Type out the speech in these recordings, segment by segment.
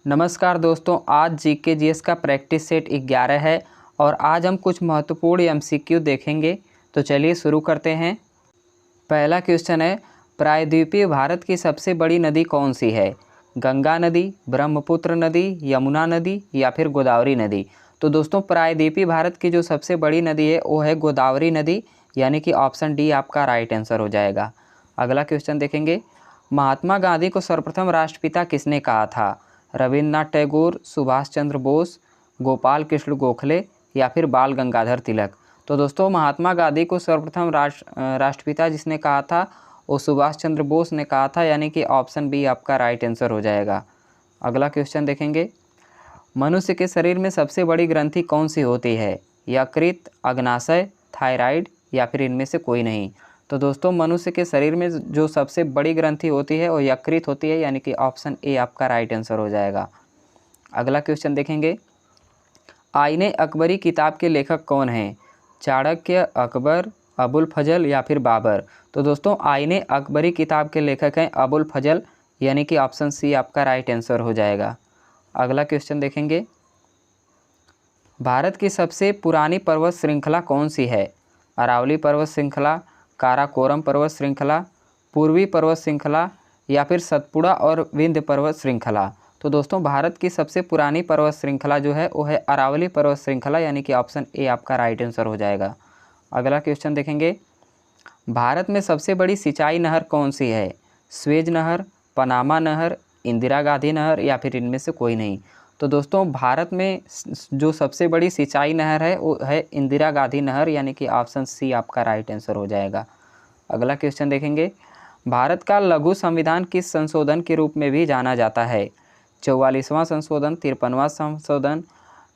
नमस्कार दोस्तों, आज जीके जीएस का प्रैक्टिस सेट 11 है और आज हम कुछ महत्वपूर्ण एमसीक्यू देखेंगे। तो चलिए शुरू करते हैं। पहला क्वेश्चन है, प्रायद्वीपीय भारत की सबसे बड़ी नदी कौन सी है? गंगा नदी, ब्रह्मपुत्र नदी, यमुना नदी या फिर गोदावरी नदी। तो दोस्तों प्रायद्वीपीय भारत की जो सबसे बड़ी नदी है वो है गोदावरी नदी, यानी कि ऑप्शन डी आपका राइट आंसर हो जाएगा। अगला क्वेश्चन देखेंगे, महात्मा गांधी को सर्वप्रथम राष्ट्रपिता किसने कहा था? रविन्द्रनाथ टैगोर, सुभाष चंद्र बोस, गोपाल कृष्ण गोखले या फिर बाल गंगाधर तिलक। तो दोस्तों महात्मा गांधी को सर्वप्रथम राष्ट्रपिता जिसने कहा था वो सुभाष चंद्र बोस ने कहा था, यानी कि ऑप्शन बी आपका राइट आंसर हो जाएगा। अगला क्वेश्चन देखेंगे, मनुष्य के शरीर में सबसे बड़ी ग्रंथि कौन सी होती है? यकृत, अग्नाशय, थायराइड या फिर इनमें से कोई नहीं। तो दोस्तों मनुष्य के शरीर में जो सबसे बड़ी ग्रंथि होती है वो यकृत होती है, यानी कि ऑप्शन ए आपका राइट आंसर हो जाएगा। अगला क्वेश्चन देखेंगे, आईने अकबरी किताब के लेखक कौन हैं? चाणक्य, अकबर, अबुल फजल या फिर बाबर। तो दोस्तों आईने अकबरी किताब के लेखक हैं अबुल फजल, यानी कि ऑप्शन सी आपका राइट आंसर हो जाएगा। अगला क्वेश्चन देखेंगे, भारत की सबसे पुरानी पर्वत श्रृंखला कौन सी है? अरावली पर्वत श्रृंखला, काराकोरम पर्वत श्रृंखला, पूर्वी पर्वत श्रृंखला या फिर सतपुड़ा और विंध्य पर्वत श्रृंखला। तो दोस्तों भारत की सबसे पुरानी पर्वत श्रृंखला जो है वो है अरावली पर्वत श्रृंखला, यानी कि ऑप्शन ए आपका राइट आंसर हो जाएगा। अगला क्वेश्चन देखेंगे, भारत में सबसे बड़ी सिंचाई नहर कौन सी है? स्वेज नहर, पनामा नहर, इंदिरा गांधी नहर या फिर इनमें से कोई नहीं। तो दोस्तों भारत में जो सबसे बड़ी सिंचाई नहर है वो है इंदिरा गांधी नहर, यानी कि ऑप्शन सी आपका राइट आंसर हो जाएगा। अगला क्वेश्चन देखेंगे, भारत का लघु संविधान किस संशोधन के रूप में भी जाना जाता है? 44वां संशोधन, 53वां संशोधन,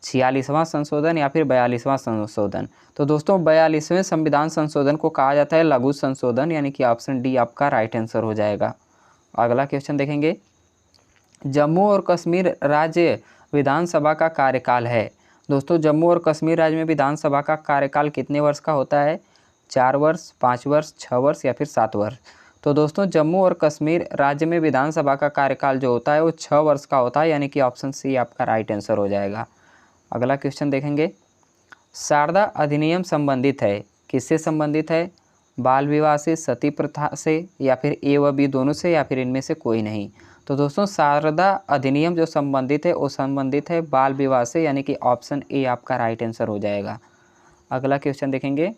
46वां संशोधन या फिर 42वां संशोधन। तो दोस्तों 42वें संविधान संशोधन को कहा जाता है लघु संशोधन, यानी कि ऑप्शन डी आपका राइट आंसर हो जाएगा। अगला क्वेश्चन देखेंगे, जम्मू और कश्मीर राज्य विधानसभा का कार्यकाल है। दोस्तों जम्मू और कश्मीर राज्य में विधानसभा का कार्यकाल कितने वर्ष का होता है? 4 वर्ष, 5 वर्ष, 6 वर्ष या फिर 7 वर्ष। तो दोस्तों जम्मू और कश्मीर राज्य में विधानसभा का कार्यकाल जो होता है वो 6 वर्ष का होता है, यानी कि ऑप्शन सी आपका राइट आंसर हो जाएगा। अगला क्वेश्चन देखेंगे, शारदा अधिनियम संबंधित है, किससे संबंधित है? बाल विवाह से, सती प्रथा से या फिर ए व बी दोनों से या फिर इनमें से कोई नहीं। तो दोस्तों शारदा अधिनियम जो संबंधित है वो संबंधित है बाल विवाह से, यानी कि ऑप्शन ए आपका राइट आंसर हो जाएगा। अगला क्वेश्चन देखेंगे,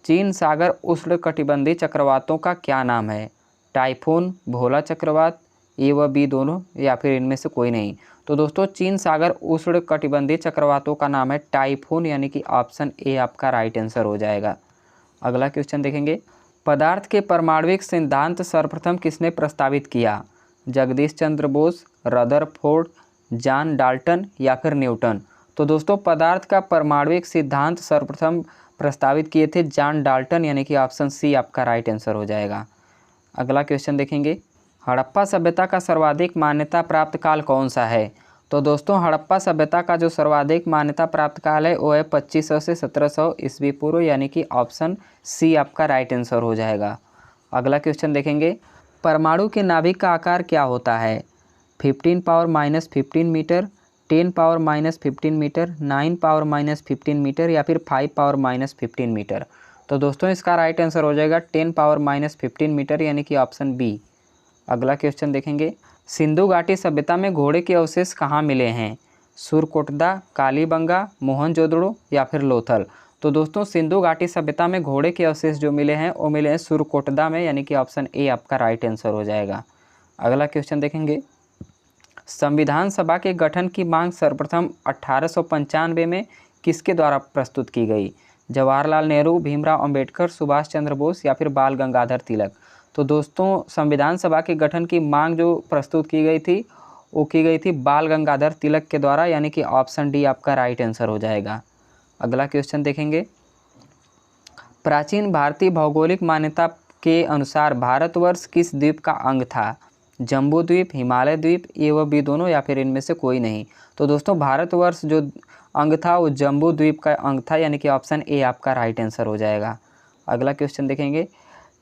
चीन सागर उष्णकटिबंधीय चक्रवातों का क्या नाम है? टाइफून, भोला चक्रवात, ए व बी दोनों या फिर इनमें से कोई नहीं। तो दोस्तों चीन सागर उष्णकटिबंधीय चक्रवातों का नाम है टाइफून, यानी कि ऑप्शन ए आपका राइट आंसर हो जाएगा। अगला क्वेश्चन देखेंगे, पदार्थ के परमाणविक सिद्धांत सर्वप्रथम किसने प्रस्तावित किया? Jagdish Chandra Bose, Rutherford, John Dalton या फिर न्यूटन। तो दोस्तों पदार्थ का परमाणविक सिद्धांत सर्वप्रथम प्रस्तावित किए थे जॉन डाल्टन, यानी कि ऑप्शन सी आपका राइट आंसर हो जाएगा। अगला क्वेश्चन देखेंगे, हड़प्पा सभ्यता का सर्वाधिक मान्यता प्राप्त काल कौन सा है? तो दोस्तों हड़प्पा सभ्यता का जो सर्वाधिक मान्यता प्राप्त काल है वो है 2500 से 1700 ईस्वी पूर्व, यानी कि ऑप्शन सी आपका राइट आंसर हो जाएगा। अगला क्वेश्चन देखेंगे, परमाणु के नाभिक का आकार क्या होता है? 15 power minus 15 metre, 10 power minus 15 metre, 9 power minus 15 metre या फिर 5 पावर माइनस 15 मीटर। तो दोस्तों इसका राइट आंसर हो जाएगा 10 पावर माइनस 15 मीटर, यानी कि ऑप्शन बी। अगला क्वेश्चन देखेंगे, सिंधु घाटी सभ्यता में घोड़े के अवशेष कहाँ मिले हैं? सुरकोटदा, कालीबंगा, मोहनजोदड़ो या फिर लोथल। तो दोस्तों सिंधु घाटी सभ्यता में घोड़े के अवशेष जो मिले हैं वो मिले हैं सुरकोटदा में, यानी कि ऑप्शन ए आपका राइट आंसर हो जाएगा। अगला क्वेश्चन देखेंगे, संविधान सभा के गठन की मांग सर्वप्रथम 1895 में किसके द्वारा प्रस्तुत की गई? जवाहरलाल नेहरू, भीमराव अंबेडकर, सुभाष चंद्र बोस या फिर बाल गंगाधर तिलक। तो दोस्तों संविधान सभा के गठन की मांग जो प्रस्तुत की गई थी वो की गई थी बाल गंगाधर तिलक के द्वारा, यानी कि ऑप्शन डी आपका राइट आंसर हो जाएगा। अगला क्वेश्चन देखेंगे, प्राचीन भारतीय भौगोलिक मान्यता के अनुसार भारतवर्ष किस द्वीप का अंग था? जम्बू द्वीप, हिमालय द्वीप, ए व बी दोनों या फिर इनमें से कोई नहीं। तो दोस्तों भारतवर्ष जो अंग था वो जम्बू द्वीप का अंग था, यानी कि ऑप्शन ए आपका राइट आंसर हो जाएगा। अगला क्वेश्चन देखेंगे,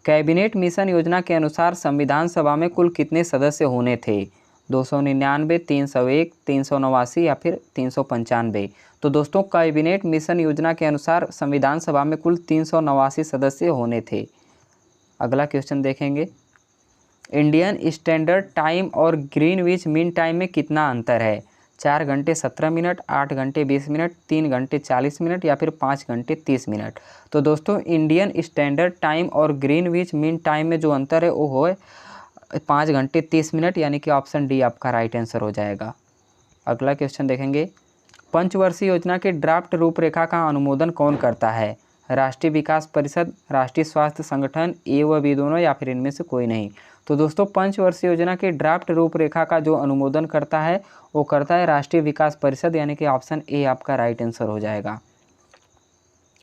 कैबिनेट मिशन योजना के अनुसार संविधान सभा में कुल कितने सदस्य होने थे? 299, 301, 389 या फिर 395। तो दोस्तों कैबिनेट मिशन योजना के अनुसार संविधान सभा में कुल 389 सदस्य होने थे। अगला क्वेश्चन देखेंगे, इंडियन स्टैंडर्ड टाइम और ग्रीनविच मीन टाइम में कितना अंतर है? 4 घंटे 17 मिनट, 8 घंटे 20 मिनट, 3 घंटे 40 मिनट या फिर 5 घंटे 30 मिनट। तो दोस्तों इंडियन स्टैंडर्ड टाइम और ग्रीनविच मीन टाइम में जो अंतर है वो है 5 घंटे 30 मिनट, यानी कि ऑप्शन डी आपका राइट आंसर हो जाएगा। अगला क्वेश्चन देखेंगे, पंचवर्षीय योजना के ड्राफ्ट रूपरेखा का अनुमोदन कौन करता है? राष्ट्रीय विकास परिषद, राष्ट्रीय स्वास्थ्य संगठन, ए व बी दोनों या फिर इनमें से कोई नहीं। तो दोस्तों पंचवर्षीय योजना के ड्राफ्ट रूपरेखा का जो अनुमोदन करता है वो करता है राष्ट्रीय विकास परिषद, यानी कि ऑप्शन ए आपका राइट आंसर हो जाएगा।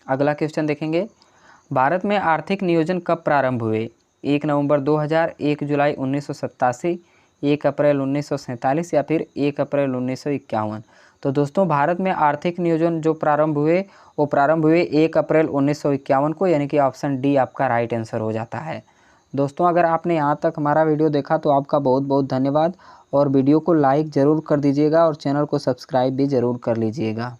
अगला क्वेश्चन देखेंगे, भारत में आर्थिक नियोजन कब प्रारंभ हुए? 1 नवंबर 2000, 1 जुलाई 1987, 1 अप्रैल 1947 या फिर 1 अप्रैल 1951। तो दोस्तों भारत में आर्थिक नियोजन जो प्रारंभ हुए वो प्रारंभ हुए 1 अप्रैल 1951 को, यानी कि ऑप्शन डी आपका राइट आंसर हो जाता है। दोस्तों अगर आपने यहाँ तक हमारा वीडियो देखा तो आपका बहुत बहुत धन्यवाद, और वीडियो को लाइक ज़रूर कर दीजिएगा और चैनल को सब्सक्राइब भी ज़रूर कर लीजिएगा।